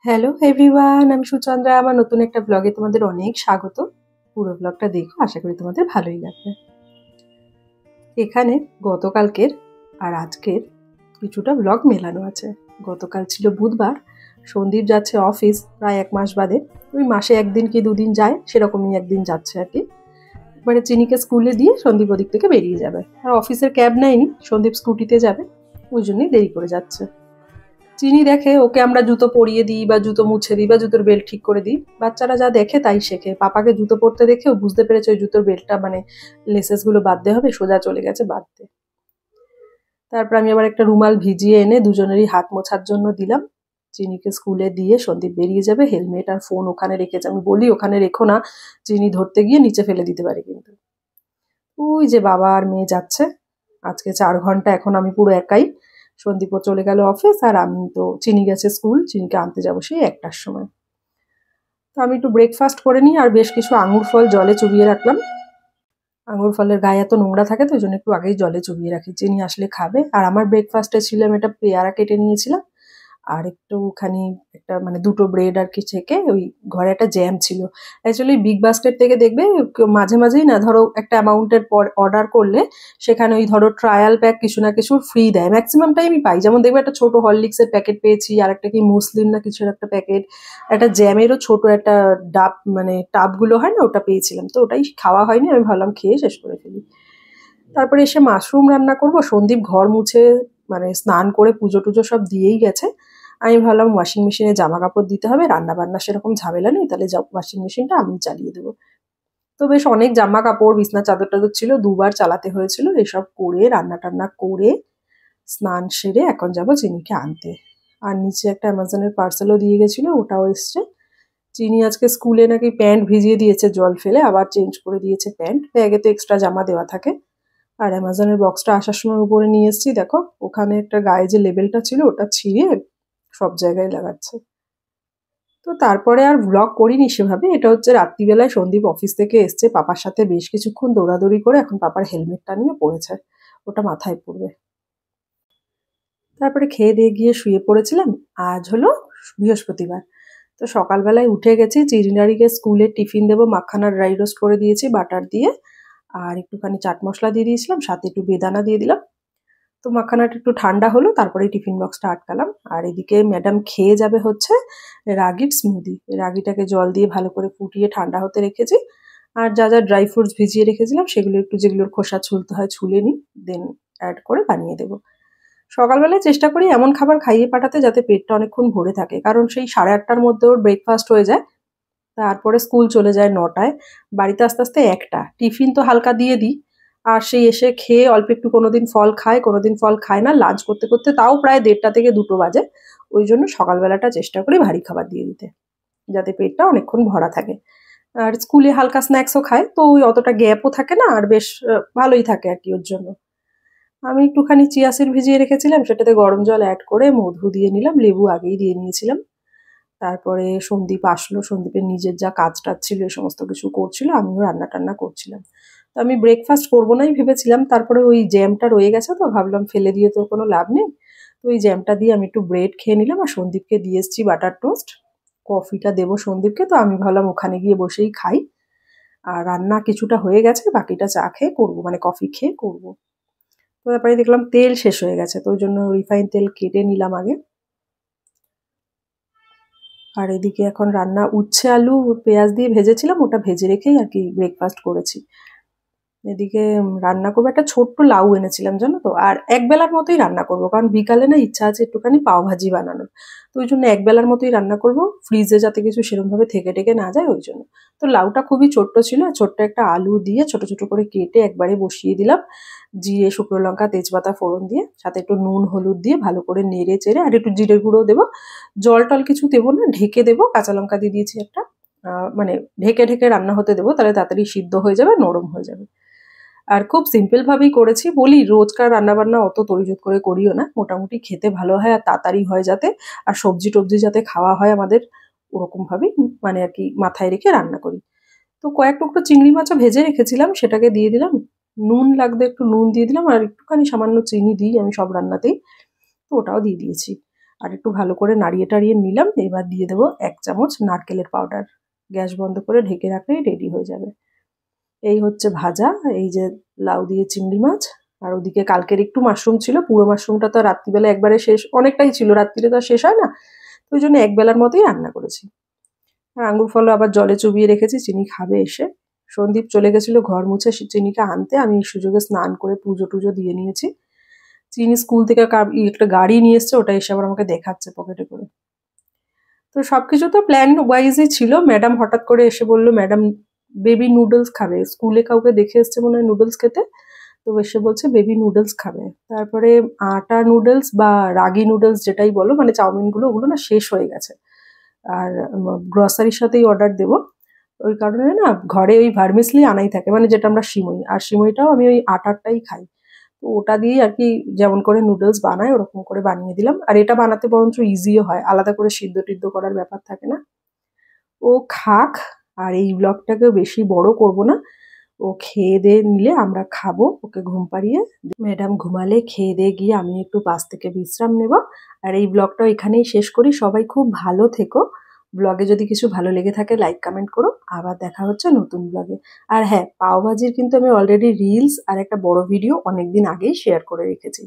Hello everyone, আমি সুচন্দ্রা। আমার নতুন একটা ব্লগে তোমাদের অনেক স্বাগত। পুরো ব্লগটা দেখো, আশা করি তোমাদের ভালোই লাগবে। এখানে গতকালকের আর আজকের কিছুটা ব্লগ মেলানো আছে। গতকাল ছিল বুধবার, সন্দীপ যাচ্ছে অফিস প্রায় 1 মাস বাদে। ওই মাসে একদিন কি দুদিন যায়, সেরকমই একদিন যাচ্ছে আর কি। এবারে চিনিকে স্কুলে দিয়ে সন্দীপ ওদিক থেকে বেরিয়ে যাবে। আর অফিসের ক্যাব নেয়নি, সন্দীপ স্কুটিতে যাবে, ওই জন্যই দেরি করে যাচ্ছে। চিনি দেখে ওকে আমরা জুতো পরিয়ে দিই বা জুতো মুছে দিই বা জুতোর বেল্ট ঠিক করে দিই। বাচ্চারা যা দেখে তাই শেখে। পাপাকে জুতো পরতে দেখে ও বুঝতে পেরেছে ওই জুতোর বেল্টটা লেসেস গুলো বাঁধতে হবে, সোজা চলে গেছে বাঁধতে। তারপর আমি আবার একটা রুমাল ভিজিয়ে এনে দুজনেরই হাত মোছার জন্য দিলাম। চিনিকে স্কুলে দিয়ে সন্দীপ বেরিয়ে যাবে। হেলমেট আর ফোন ওখানে রেখেছে। আমি বলি ওখানে রেখো না, চিনি ধরতে গিয়ে নিচে ফেলে দিতে পারে কিন্তু। ওই যে বাবা আর মেয়ে যাচ্ছে। আজকে 4 ঘন্টা এখন আমি পুরো একাই। সন্দীপও চলে গেল অফিস, আর আমি তো চিনি গেছে স্কুল, চিনিকে আনতে যাবো সেই 1টার সময়। তো আমি একটু ব্রেকফাস্ট করে নিই, আর বেশ কিছু আঙুর ফল জলে চুবিয়ে রাখলাম। আঙুর ফলের গায়ে এত নোংরা থাকে, তো ওই জন্য একটু আগেই জলে চুবিয়ে রাখি, চিনি আসলে খাবে। আর আমার ব্রেকফাস্টে ছিল, আমি একটা পেয়ারা কেটে নিয়েছিলাম, আর একটুখানি একটা দুটো ব্রেড আর কি ছেঁকে, ওই ঘরে একটা জ্যাম ছিল। অ্যাকচুয়ালি বিগ বাস্কেট থেকে দেখবে মাঝে মাঝেই না, ধরো একটা অ্যামাউন্টের পর অর্ডার করলে সেখানে ওই ধরো ট্রায়াল প্যাক কিছু না কিছু ফ্রি দেয়, ম্যাক্সিমাম টাইমই পাই। যেমন দেখবে একটা ছোট হরলিক্সের প্যাকেট পেয়েছি, আর একটা কি মুসলিন না কিছুর একটা প্যাকেট, একটা জ্যামেরও ছোট একটা ডাব টাবগুলো হয় না, ওটা পেয়েছিলাম। তো ওটাই খাওয়া হয়নি, আমি ভাবলাম খেয়ে শেষ করে ফেলি। তারপরে এসে মাশরুম রান্না করব। সন্দীপ ঘর মুছে স্নান করে পুজো টুজো সব দিয়েই গেছে। আমি ভাবলাম ওয়াশিং মেশিনে জামা কাপড় দিতে হবে, রান্না বান্না সেরকম ঝামেলা নেই, তাহলে ওয়াশিং মেশিনটা আমি চালিয়ে দেবো। তো বেশ অনেক জামা কাপড়, বিছনা চাদর টাদর ছিল, দুবার চালাতে হয়েছিল। এসব করে রান্না টান্না করে স্নান সেরে এখন যাব চিনিকে আনতে। আর নিচে একটা অ্যামাজনের পার্সেলও দিয়ে গেছিল, ওটাও এসছে। চিনি আজকে স্কুলে নাকি প্যান্ট ভিজিয়ে দিয়েছে জল ফেলে, আবার চেঞ্জ করে দিয়েছে প্যান্ট। ব্যাগে তো এক্সট্রা জামা দেওয়া থাকে। আর অ্যামাজনের বক্সটা আসার সময় উপরে নিয়ে এসেছি, দেখো ওখানে একটা গায়ে যে লেবেলটা ছিল ওটা ছিঁড়ে সব জায়গায় লাগাচ্ছে। তো তারপরে আর ব্লগ করিনি সেভাবে। এটা হচ্ছে রাত্রিবেলায় সন্দীপ অফিস থেকে এসছে, পাপার সাথে বেশ কিছুক্ষণ দৌড়াদৌড়ি করে এখন পাপার হেলমেটটা নিয়ে পড়েছে, ওটা মাথায় পড়বে। তারপরে খেয়ে দিয়ে গিয়ে শুয়ে পড়েছিলাম। আজ হলো বৃহস্পতিবার। তো সকালবেলায় উঠে গেছি, চিরিনারিকে স্কুলে টিফিন দেবো, মাখানা ড্রাই রোস্ট করে দিয়েছি বাটার দিয়ে, আর একটুখানি চাট মশলা দিয়ে দিয়েছিলাম, সাথে একটু বেদানা দিয়ে দিলাম। তো মাখানাটা একটু ঠান্ডা হলো, তারপরে টিফিন বক্সটা আটকালাম। আর এদিকে ম্যাডাম খেয়ে যাবে হচ্ছে রাগির স্মুদি। রাগিটাকে জল দিয়ে ভালো করে ফুটিয়ে ঠান্ডা হতে রেখেছি। আর যা যা ড্রাই ফ্রুটস ভিজিয়ে রেখেছিলাম সেগুলো একটু, যেগুলোর খোসা ছুলতে হয় ছুলে নিই, দেন অ্যাড করে বানিয়ে দেবো। সকালবেলায় চেষ্টা করি এমন খাবার খাইয়ে পাঠাতে যাতে পেটটা অনেকক্ষণ ভরে থাকে, কারণ সেই 8:30টার মধ্যে ওর ব্রেকফাস্ট হয়ে যায়। তারপরে স্কুল চলে যায় 9টায়, বাড়িতে আস্তে আস্তে 1টা। টিফিন তো হালকা দিয়ে দিই, আর সেই এসে খেয়ে অল্প একটু কোনোদিন ফল খায়, কোনোদিন ফল খায় না। লাঞ্চ করতে করতে তাও প্রায় 1:30টা থেকে 2টো বাজে। ওই জন্য সকালবেলাটা চেষ্টা করি ভারী খাবার দিয়ে দিতে, যাতে পেটটা অনেকক্ষণ ভরা থাকে। আর স্কুলে হালকা স্ন্যাক্সও খায়, তো ওই অতটা গ্যাপও থাকে না, আর বেশ ভালোই থাকে আর কি। ওর জন্য আমি একটুখানি চিয়া সিড ভিজিয়ে রেখেছিলাম, সেটাতে গরম জল অ্যাড করে মধু দিয়ে নিলাম, লেবু আগেই দিয়ে নিয়েছিলাম। তারপরে সন্দীপ আসলো, সন্দীপের নিজের যা কাজ টাজ ছিল এই সমস্ত কিছু করছিল, আমিও রান্না টান্না করছিলাম। তো আমি ব্রেকফাস্ট করবো নাই ভেবেছিলাম, তারপরে ওই জ্যামটা রয়ে গেছে, তো ভাবলাম ফেলে দিয়ে তো কোনো লাভ নেই। তো ওই জ্যামটা দিয়ে আমি একটু ব্রেড খেয়ে নিলাম, আর সন্দীপকে দিয়ে এসেছি বাটার টোস্ট। কফিটা দেবো সন্দীপকে, তো আমি ভাবলাম ওখানে গিয়ে বসেই খাই। আর রান্না কিছুটা হয়ে গেছে, বাকিটা চা খেয়ে করবো, কফি খেয়ে করবো। তো তারপরে দেখলাম তেল শেষ হয়ে গেছে, তো ওই জন্য রিফাইন তেল কেটে নিলাম আগে। আর এদিকে এখন রান্না, উচ্ছে আলু পেঁয়াজ দিয়ে ভেজেছিলাম, ওটা ভেজে রেখেই আর কি ব্রেকফাস্ট করেছি। এদিকে রান্না করবো, একটা ছোট্ট লাউ এনেছিলাম জানো তো। আর একবেলার মতোই রান্না করবো, কারণ বিকালে না ইচ্ছা আছে একটুখানি পাও ভাজি বানানোর। তো ওই জন্য একবেলার মতোই রান্না করবো, ফ্রিজে যাতে কিছু সেরকমভাবে থেকে টেকে না যায় ওই জন্য। তো লাউটা খুবই ছোট্ট ছিল, ছোট্ট একটা আলু দিয়ে ছোট ছোট করে কেটে একবারে বসিয়ে দিলাম। জিরে শুকনো লঙ্কা তেজপাতা ফোড়ন দিয়ে, সাথে একটু নুন হলুদ দিয়ে ভালো করে নেড়ে চেড়ে, আর একটু জিরে গুঁড়ো দেবো। জল টল কিছু দেবো না, ঢেকে দেবো। কাঁচা লঙ্কা দিয়ে দিয়েছি একটা। মানে ঢেকে ঢেকে রান্না হতে দেবো, তাহলে তাড়াতাড়ি সিদ্ধ হয়ে যাবে, নরম হয়ে যাবে। আর খুব সিম্পল ভাবেই করেছি। বলি রোজকার রান্নাবান্না অত তরিজোট করে করিও না, মোটামুটি খেতে ভালো হয় আর তাড়াতাড়ি হয় যাতে, আর সবজি টবজি যাতে খাওয়া হয় আমাদের, ওরকম ভাবেই আর কি মাথায় রেখে রান্না করি। তো কয়েক টুকরো চিংড়ি মাছও ভেজে রেখেছিলাম, সেটাকে দিয়ে দিলাম। নুন লাগবে একটু নুন দিয়ে দিলাম, আর একটুখানি সামান্য চিনি দিই আমি সব রান্নাতেই, তো ওটাও দিয়ে দিয়েছি। আর একটু ভালো করে নাড়িয়ে টাড়িয়ে নিলাম। এবার দিয়ে দেবো 1 চামচ নারকেলের পাউডার। গ্যাস বন্ধ করে ঢেকে রাখলেই রেডি হয়ে যাবে। এই হচ্ছে ভাজা, এই যে লাউ দিয়ে চিংড়ি মাছ। আর ওদিকে কালকের একটু মাশরুম ছিল, পুরো মাশরুমটা তো রাত্রিবেলা একবারে শেষ, অনেকটাই ছিল, রাত্রিরে তো আর শেষ হয় না, তো ওই জন্য একবেলার মতোই রান্না করেছি। আর আঙ্গুর ফলও আবার জলে চুবিয়ে রেখেছি, চিনি খাবে এসে। সন্দীপ চলে গেছিল ঘর মুছে চিনিকে আনতে, আমি এই সুযোগে স্নান করে পুজো টুজো দিয়ে নিয়েছি। চিনি স্কুল থেকে একটা গাড়ি নিয়ে এসছে, ওটা এসে আবার আমাকে দেখাচ্ছে পকেটে করে। তো সবকিছু তো প্ল্যান ওয়াইজই ছিল। ম্যাডাম হঠাৎ করে এসে বললো ম্যাডাম বেবি নুডলস খাবে, স্কুলে কাউকে দেখে এসছে মনে হয় নুডলস খেতে, তো এসে বলছে বেবি নুডলস খাবে। তারপরে আটা নুডলস বা রাগি নুডলস যেটাই বলো, মানে চাউমিনগুলো, ওগুলো না শেষ হয়ে গেছে। আর গ্রসারির সাথেই অর্ডার দেবো, ওই কারণে না ঘরে ওই ভার্মিসলি আনাই থাকে, মানে যেটা আমরা সিমই, আর সিমইটাও আমি ওই আটারটাই খাই। তো ওটা দিয়েই আর কি যেমন করে নুডলস বানায় ওরকম করে বানিয়ে দিলাম। আর এটা বানাতে বরঞ্চ ইজিও হয়, আলাদা করে সিদ্ধ টিদ্ধ করার ব্যাপার থাকে না। ও খাক, আর এই ব্লগটাকে বেশি বড় করব না। ও খেয়ে দিয়ে নিলে আমরা খাবো, ওকে ঘুম পাড়িয়ে। ম্যাডাম ঘুমালে খেয়ে দিয়ে গিয়ে আমি একটু পাশ থেকে বিশ্রাম নেব। আর এই ব্লগটা এখানেই শেষ করি। সবাই খুব ভালো থেকো। ব্লগে যদি কিছু ভালো লেগে থাকে লাইক কমেন্ট করো। আবার দেখা হচ্ছে নতুন ব্লগে। আর হ্যাঁ, পাও ভাজির কিন্তু আমি অলরেডি রিলস আর একটা বড় ভিডিও অনেকদিন আগেই শেয়ার করে রেখেছি।